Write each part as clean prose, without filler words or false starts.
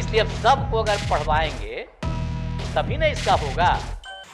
इसलिए अब सबको अगर पढ़वाएंगे तभी ना इसका होगा।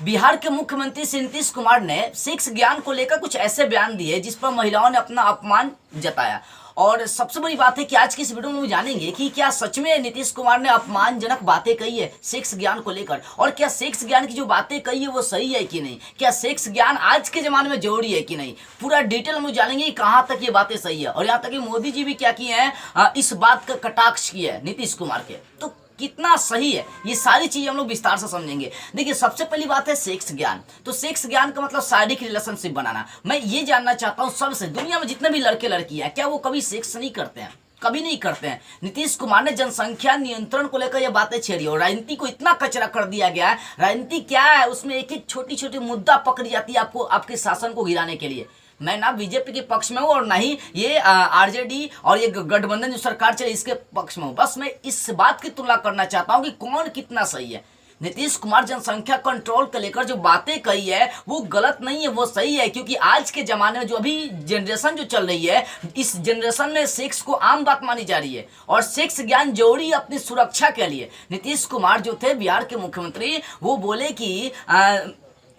बिहार के मुख्यमंत्री श्री नीतीश कुमार ने सेक्स ज्ञान को लेकर कुछ ऐसे बयान दिए जिस पर महिलाओं ने अपना अपमान जताया। और सबसे बड़ी बात है कि आज की इस वीडियो में जानेंगे कि क्या सच में नीतीश कुमार ने अपमानजनक बातें कही है सेक्स ज्ञान को लेकर, और क्या सेक्स ज्ञान की जो बातें कही है वो सही है कि नहीं, क्या सेक्स ज्ञान आज के जमाने में जरूरी है कि नहीं, पूरा डिटेल में जानेंगे कि कहाँ तक ये बातें सही है। और यहाँ तक कि मोदी जी भी क्या किए हैं, इस बात का कटाक्ष किया है नीतीश कुमार के, तो कितना सही है ये सारी चीजें हम लोग विस्तार से समझेंगे। देखिए, सबसे पहली बात है सेक्स ज्ञान। तो सेक्स ज्ञान का मतलब शारीरिक रिलेशनशिप बनाना। मैं ये जानना चाहता हूँ सबसे, दुनिया में जितने भी लड़के लड़कियां हैं क्या वो कभी सेक्स नहीं करते हैं? कभी नहीं करते हैं। नीतीश कुमार ने जनसंख्या नियंत्रण को लेकर ये बातें छेड़ी और राजनीति को इतना कचरा कर दिया गया है। राजनीति क्या है, उसमें एक एक छोटी छोटी मुद्दा पकड़ी जाती है आपको, आपके शासन को गिराने के लिए। मैं ना बीजेपी के पक्ष में हूँ और ना ही ये आरजेडी और ये गठबंधन जो सरकार चले इसके पक्ष में हूँ। बस मैं इस बात की तुलना करना चाहता हूँ कि कौन कितना सही है। नीतीश कुमार जनसंख्या कंट्रोल को लेकर जो बातें कही है वो गलत नहीं है, वो सही है। क्योंकि आज के जमाने में जो अभी जनरेशन जो चल रही है, इस जनरेशन में सेक्स को आम बात मानी जा रही है और सेक्स ज्ञान जरूरी है अपनी सुरक्षा के लिए। नीतीश कुमार जो थे बिहार के मुख्यमंत्री, वो बोले कि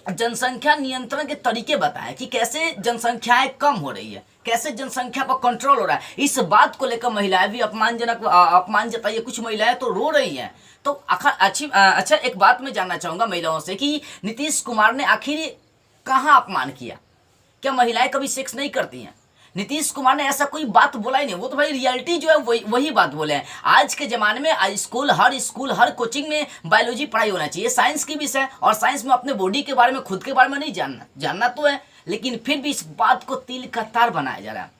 जनसंख्या नियंत्रण के तरीके बताएं कि कैसे जनसंख्याएं कम हो रही है, कैसे जनसंख्या पर कंट्रोल हो रहा है। इस बात को लेकर महिलाएं भी अपमान जताइए, कुछ महिलाएं तो रो रही हैं। तो अच्छा, एक बात मैं जानना चाहूंगा महिलाओं से कि नीतीश कुमार ने आखिर कहाँ अपमान किया? क्या महिलाएं कभी सेक्स नहीं करती हैं? नीतीश कुमार ने ऐसा कोई बात बोला ही नहीं। वो तो भाई रियलिटी जो है वही बात बोले हैं। आज के ज़माने में स्कूल हर कोचिंग में बायोलॉजी पढ़ाई होना चाहिए, साइंस की विषय, और साइंस में अपने बॉडी के बारे में, खुद के बारे में नहीं जानना तो है, लेकिन फिर भी इस बात को तिल का तार बनाया जा रहा है।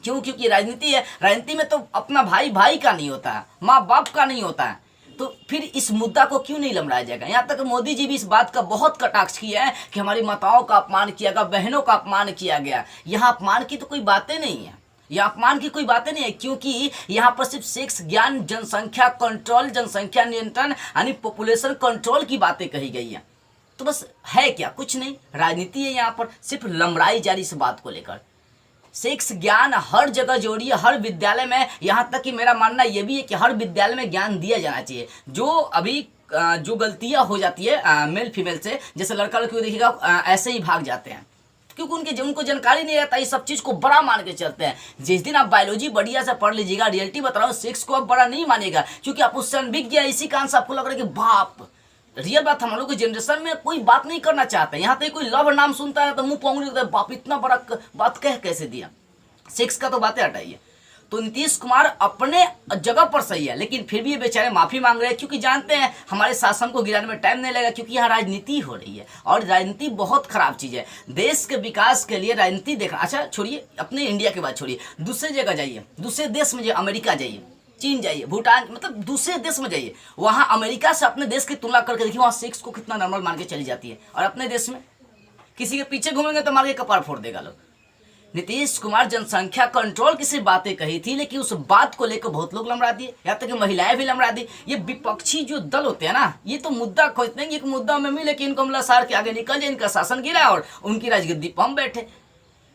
क्यों? क्योंकि राजनीति है। राजनीति में तो अपना भाई भाई का नहीं होता है, माँ बाप का नहीं होता है, तो फिर इस मुद्दा को क्यों नहीं लमड़ाया जाएगा? यहाँ तक मोदी जी भी इस बात का बहुत कटाक्ष किया है कि हमारी माताओं का अपमान किया गया, बहनों का अपमान किया गया। यहाँ अपमान की तो कोई बातें नहीं है, यहाँ अपमान की कोई बातें नहीं है, क्योंकि यहाँ पर सिर्फ सेक्स ज्ञान, जनसंख्या कंट्रोल, जनसंख्या नियंत्रण यानी पॉपुलेशन कंट्रोल की बातें कही गई है। तो बस है क्या? कुछ नहीं, राजनीति है यहाँ पर, सिर्फ लमड़ाई जा रही इस बात को लेकर। सेक्स ज्ञान हर जगह जोड़ी है, हर विद्यालय में। यहाँ तक कि मेरा मानना यह भी है कि हर विद्यालय में ज्ञान दिया जाना चाहिए। जो अभी जो गलतियाँ हो जाती है मेल फीमेल से, जैसे लड़का लड़की को देखिएगा ऐसे ही भाग जाते हैं क्योंकि उनको जानकारी नहीं रहता, इस सब चीज़ को बड़ा मान के चलते हैं। जिस दिन आप बायोलॉजी बढ़िया से पढ़ लीजिएगा, रियलिटी बता रहा हूँ, सेक्स को आप बड़ा नहीं मानेगा क्योंकि आप उससे अनभिज्ञ है। इसी कारण से आपको लग रहा है कि बाप, रियल बात, हम लोग के जनरेशन में कोई बात नहीं करना चाहते। यहाँ तक कोई लव नाम सुनता है तो मुंह पोंगली होता है, बाप इतना बड़ा बात कह कैसे दिया। सेक्स का तो बातें हटाइए। तो नीतीश कुमार अपने जगह पर सही है, लेकिन फिर भी ये बेचारे माफी मांग रहे हैं क्योंकि जानते हैं हमारे शासन को गिराने में टाइम नहीं लगेगा, क्योंकि यहाँ राजनीति हो रही है और राजनीति बहुत खराब चीज है। देश के विकास के लिए राजनीति देखना, अच्छा छोड़िए, अपने इंडिया के बात छोड़िए, दूसरे जगह जाइए, दूसरे देश में जाइए, अमेरिका जाइए, चीन जाइए, भूटान, मतलब दूसरे देश में जाइए, वहाँ अमेरिका से अपने देश की तुलना करके देखिए, वहाँ सेक्स को कितना नॉर्मल मान के चली जाती है। और अपने देश में किसी के पीछे घूमेंगे तो मार के कपार फोड़ देगा लोग। नीतीश कुमार जनसंख्या कंट्रोल की सिर्फ बातें कही थी, लेकिन उस बात को लेकर बहुत लोग लमड़ा दिए, यहाँ तक कि महिलाएं भी लमड़ा दी। ये विपक्षी जो दल होते हैं ना, ये तो मुद्दा खोजते हैं कि एक मुद्दा में मिले कि इनको हमला सार के आगे निकल जाए, इनका शासन गिरा और उनकी राजगद्दी पर हम बैठे।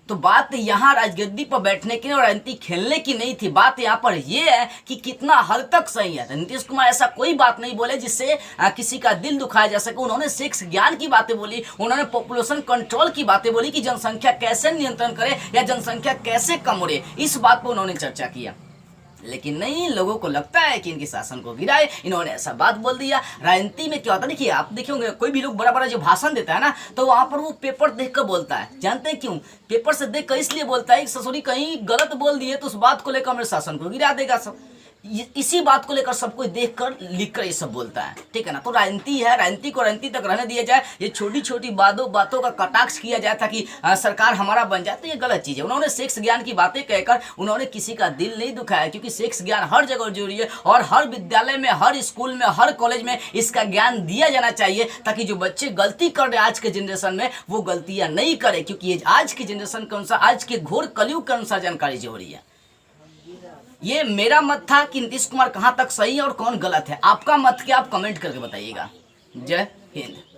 तो बात यहाँ राजगद्दी पर बैठने की और राजनीति खेलने की नहीं थी। बात यहाँ पर यह है कि कितना हद तक सही है। नीतीश कुमार ऐसा कोई बात नहीं बोले जिससे किसी का दिल दुखाया जा सके। उन्होंने सेक्स ज्ञान की बातें बोली, उन्होंने पॉपुलेशन कंट्रोल की बातें बोली कि जनसंख्या कैसे नियंत्रण करे या जनसंख्या कैसे कम हो रही, इस बात पर उन्होंने चर्चा किया। लेकिन नहीं, लोगों को लगता है कि इनके शासन को गिराए, इन्होंने ऐसा बात बोल दिया। राजनीति में क्या होता है, देखिए आप देखिए कोई भी लोग बड़ा बड़ा जो भाषण देता है ना, तो वहाँ पर वो पेपर देख कर बोलता है। जानते हैं क्यों? पेपर से देख कर इसलिए बोलता है कि ससुरी कहीं गलत बोल दिए तो उस बात को लेकर मेरे शासन को गिरा देगा सब। इसी बात को लेकर सब कोई देख कर लिख कर ये सब बोलता है, ठीक है ना। तो राजनीति है, राजनीति को राजनीति तक रहने दिया जाए। ये छोटी छोटी बातों का कटाक्ष किया जाए ताकि सरकार हमारा बन जाए, तो ये गलत चीज़ है। उन्होंने सेक्स ज्ञान की बातें कहकर उन्होंने किसी का दिल नहीं दुखाया, क्योंकि सेक्स ज्ञान हर जगह जरूरी है और हर विद्यालय में, हर स्कूल में, हर कॉलेज में इसका ज्ञान दिया जाना चाहिए, ताकि जो बच्चे गलती कर रहे हैं आज के जनरेशन में वो गलतियाँ नहीं करे, क्योंकि ये आज के जनरेशन के अनुसार, आज के घोर कलयुग के अनुसार जानकारी जरूरी है। ये मेरा मत था कि नीतीश कुमार कहाँ तक सही है और कौन गलत है। आपका मत क्या, आप कमेंट करके बताइएगा। जय हिंद।